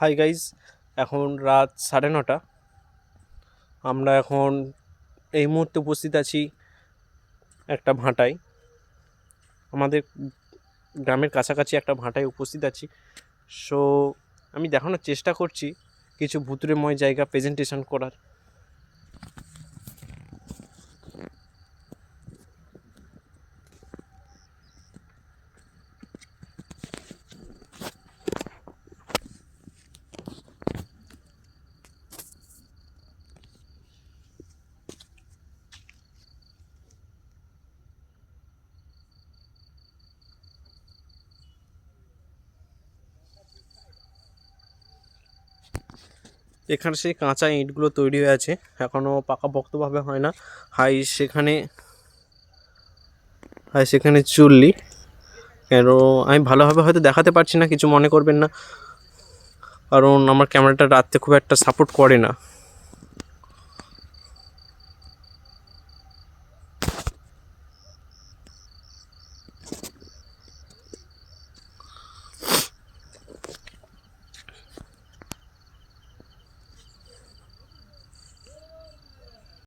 Hi guys, এখন রাত 9:30। আমরা এখন এই মুহূর্তে উপস্থিত আছি একটা ভাটায়। আমাদের গ্রামের কাছাকাছি একটা ভাটায় উপস্থিত আছি। সো আমি দেখানোর চেষ্টা করছি কিছু ভুতুড়েময় জায়গা প্রেজেন্টেশন করার। এখানে সেই কাঁচা ইঁটগুলো তৈরি হয়ে আছে, এখনও পাকাপোক্তভাবে হয় না। সেখানে চুল্লি। কেন আমি ভালোভাবে হয়তো দেখাতে পারছি না, কিছু মনে করবেন না, কারণ আমার ক্যামেরাটা রাত্রে খুব একটা সাপোর্ট করে না।